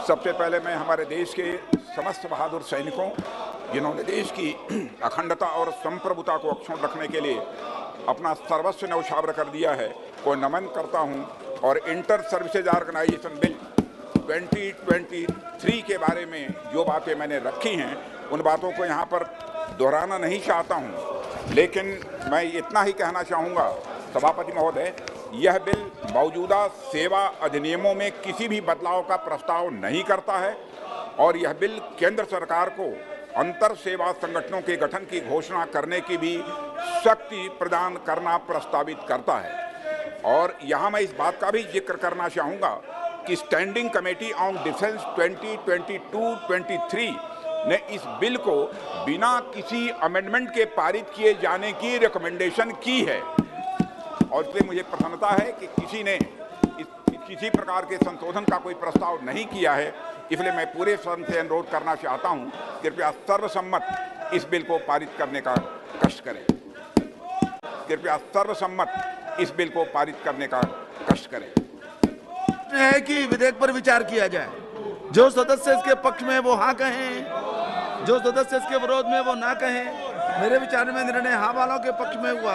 सबसे पहले मैं हमारे देश के समस्त बहादुर सैनिकों, जिन्होंने देश की अखंडता और संप्रभुता को अक्षुण्ण रखने के लिए अपना सर्वस्व न्यौछावर कर दिया है, को नमन करता हूं। और इंटर सर्विसेज ऑर्गेनाइजेशन बिल 2023 के बारे में जो बातें मैंने रखी हैं, उन बातों को यहाँ पर दोहराना नहीं चाहता हूँ, लेकिन मैं इतना ही कहना चाहूँगा सभापति महोदय, यह बिल मौजूदा सेवा अधिनियमों में किसी भी बदलाव का प्रस्ताव नहीं करता है और यह बिल केंद्र सरकार को अंतर सेवा संगठनों के गठन की घोषणा करने की भी शक्ति प्रदान करना प्रस्तावित करता है। और यहाँ मैं इस बात का भी जिक्र करना चाहूँगा कि स्टैंडिंग कमेटी ऑन डिफेंस 2022-23 ने इस बिल को बिना किसी अमेंडमेंट के पारित किए जाने की रिकमेंडेशन की है और इसलिए मुझे प्रसन्नता है कि किसी ने किसी प्रकार के संशोधन का कोई प्रस्ताव नहीं किया है। इसलिए मैं पूरे सदन से अनुरोध करना चाहता हूं, कृपया सर्वसम्मत इस बिल को पारित करने का कष्ट करें। कृपया सर्वसम्मत इस बिल को पारित करने का कष्ट करें। है कि विधेयक पर विचार किया जाए। जो सदस्य इसके पक्ष में वो हाँ कहें, जो सदस्य इसके विरोध में वो ना कहें। मेरे विचार में निर्णय हाँ वालों के पक्ष में हुआ,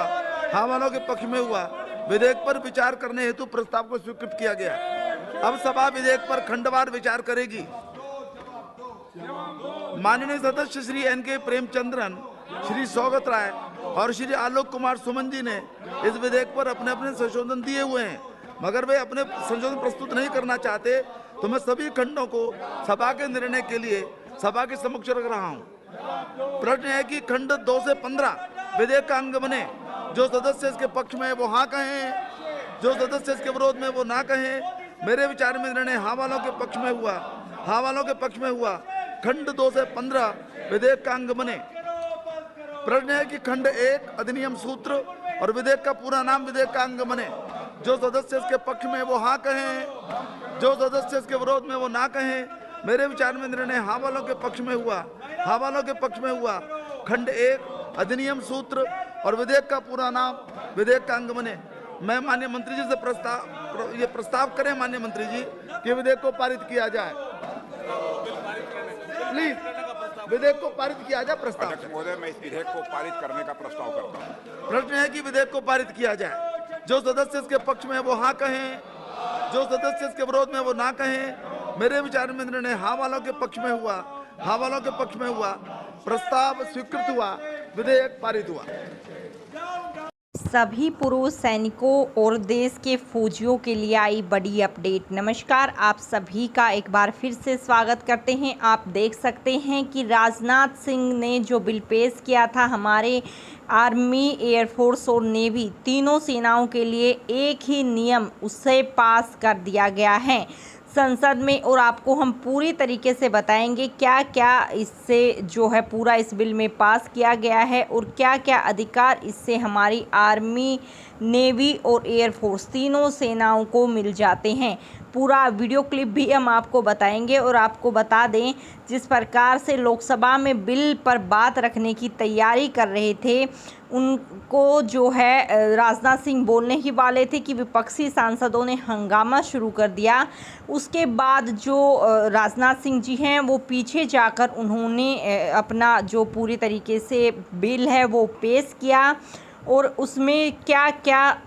हाँ वालों के पक्ष में हुआ। विधेयक पर विचार करने हेतु प्रस्ताव को स्वीकृत किया गया। अब सभा विधेयक पर खंडवार विचार करेगी। माननीय सदस्य श्री एन.के. प्रेमचंद्रन, श्री सौगत राय और श्री आलोक कुमार सुमन जी ने इस विधेयक पर अपने अपने संशोधन दिए हुए हैं, मगर वे अपने संशोधन प्रस्तुत नहीं करना चाहते, तो मैं सभी खंडों को सभा के निर्णय के लिए सभा के समक्ष रख रहा हूं। प्रश्न है कि खंड 2 से 15 विधेयक का अंग बने। जो सदस्य इसके पक्ष में वो हाँ कहें, जो सदस्य इसके विरोध में वो ना कहें। मेरे विचार में निर्णय हाँ वालों के पक्ष में हुआ, हाँ वालों के पक्ष में हुआ। खंड 2 से 15 विधेयक का अंग बने। प्रश्न है कि खंड 1 अधिनियम सूत्र और विधेयक का पूरा नाम विधेयक का अंग बने। जो सदस्य इसके पक्ष में वो हाँ कहें, जो सदस्य इसके विरोध में वो ना कहें। मेरे विचार में निर्णय हाँ वालों के पक्ष में हुआ, हाँ वालों के पक्ष में हुआ। खंड 1 अधिनियम सूत्र और विधेयक का पूरा नाम विधेयक का अंग बने। मैं माननीय मंत्री जी से प्रस्ताव करें माननीय मंत्री जी कि विधेयक को पारित किया जाए। प्लीज विधेयक को पारित किया जाए। प्रस्ताव महोदय, मैं इस विधेयक को पारित करने का प्रस्ताव करता हूं। प्रश्न है कि विधेयक को पारित किया जाए। जो सदस्य इसके पक्ष में वो हाँ कहें, जो सदस्य इसके विरोध में वो ना कहें। मेरे विचार में निर्णय हाँ वालों के पक्ष में हुआ, हाँ वालों के पक्ष में हुआ। प्रस्ताव स्वीकृत हुआ, विधेयक पारित हुआ। सभी पूर्व सैनिकों और देश के फौजियों के लिए आई बड़ी अपडेट। नमस्कार, आप सभी का एक बार फिर से स्वागत करते हैं। आप देख सकते हैं कि राजनाथ सिंह ने जो बिल पेश किया था, हमारे आर्मी, एयरफोर्स और नेवी तीनों सेनाओं के लिए एक ही नियम उसे पास कर दिया गया है संसद में, और आपको हम पूरी तरीके से बताएंगे क्या क्या इससे जो है पूरा इस बिल में पास किया गया है और क्या क्या अधिकार इससे हमारी आर्मी, नेवी और एयरफोर्स तीनों सेनाओं को मिल जाते हैं। पूरा वीडियो क्लिप भी हम आपको बताएंगे और आपको बता दें, जिस प्रकार से लोकसभा में बिल पर बात रखने की तैयारी कर रहे थे, उनको जो है राजनाथ सिंह बोलने ही वाले थे कि विपक्षी सांसदों ने हंगामा शुरू कर दिया। उसके बाद जो राजनाथ सिंह जी हैं वो पीछे जाकर उन्होंने अपना जो पूरी तरीके से बिल है वो पेश किया और उसमें क्या क्या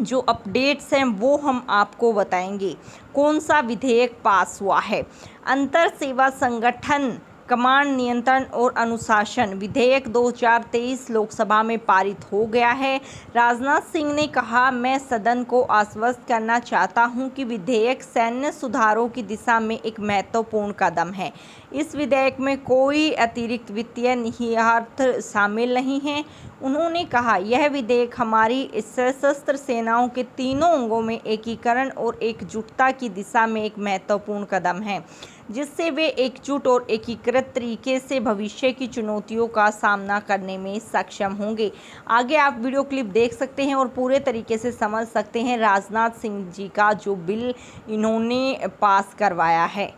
जो अपडेट्स हैं वो हम आपको बताएंगे। कौन सा विधेयक पास हुआ है? अंतर सेवा संगठन कमांड नियंत्रण और अनुशासन विधेयक 2023 लोकसभा में पारित हो गया है। राजनाथ सिंह ने कहा, मैं सदन को आश्वस्त करना चाहता हूं कि विधेयक सैन्य सुधारों की दिशा में एक महत्वपूर्ण कदम है। इस विधेयक में कोई अतिरिक्त वित्तीय निहितार्थ शामिल नहीं है। उन्होंने कहा, यह विधेयक हमारी सशस्त्र सेनाओं के तीनों अंगों में एकीकरण और एकजुटता की दिशा में एक महत्वपूर्ण कदम है, जिससे वे एकजुट और एकीकृत तरीके से भविष्य की चुनौतियों का सामना करने में सक्षम होंगे। आगे आप वीडियो क्लिप देख सकते हैं और पूरे तरीके से समझ सकते हैं राजनाथ सिंह जी का जो बिल इन्होंने पास करवाया है।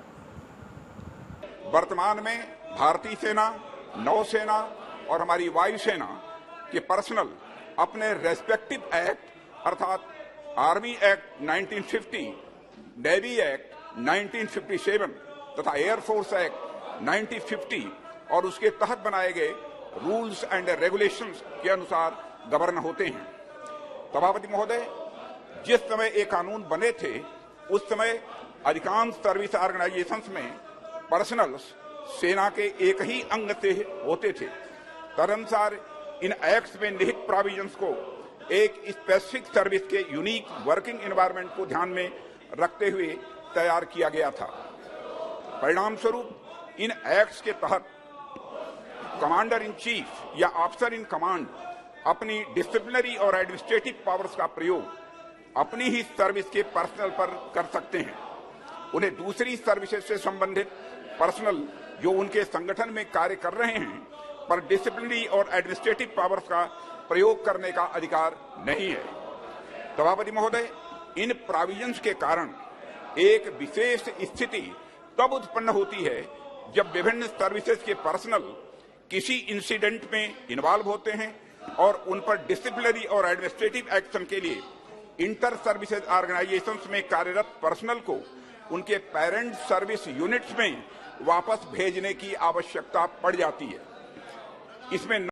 वर्तमान में भारतीय सेना, नौसेना और हमारी वायुसेना के पर्सनल अपने रेस्पेक्टिव एक्ट अर्थात आर्मी एक्ट 1950, नेवी एक्ट 1957 तथा एयरफोर्स एक्ट 1950 और उसके तहत बनाए गए रूल्स एंड रेगुलेशंस के अनुसार गवर्न होते हैं। सभापति महोदय, जिस समय ये कानून बने थे उस समय अधिकांश सर्विस ऑर्गेनाइजेशंस में पर्सनल्स सेना के एक ही अंग से होते थे। तदनुसार इन एक्ट्स में निहित प्रोविजंस को एक स्पेसिफिक सर्विस के यूनिक वर्किंग एनवायरनमेंट को ध्यान में रखते हुए तैयार किया गया था। परिणाम स्वरूप इन एक्ट्स के तहत कमांडर इन चीफ या ऑफिसर इन कमांड अपनी डिसिप्लिनरी और एडमिनिस्ट्रेटिव पावर्स का प्रयोग अपनी ही सर्विस के पर्सनल पर कर सकते हैं। उन्हें दूसरी सर्विसेज से संबंधित पर्सनल जो उनके संगठन में कार्य कर रहे हैं पर डिसिप्लिनरी और एडमिनिस्ट्रेटिव पावर्स का प्रयोग करने का अधिकार नहीं है। सभापति महोदय, इन प्रोविजंस के कारण एक विशेष स्थिति तब उत्पन्न होती है जब विभिन्न सर्विसेज के पर्सनल किसी इंसिडेंट में इन्वॉल्व होते हैं और उन पर डिसिप्लिनरी और एडमिनिस्ट्रेटिव एक्शन के लिए इंटर सर्विसेज ऑर्गेनाइजेशंस में कार्यरत पर्सनल को उनके पेरेंट सर्विस यूनिट्स में वापस भेजने की आवश्यकता पड़ जाती है। इसमें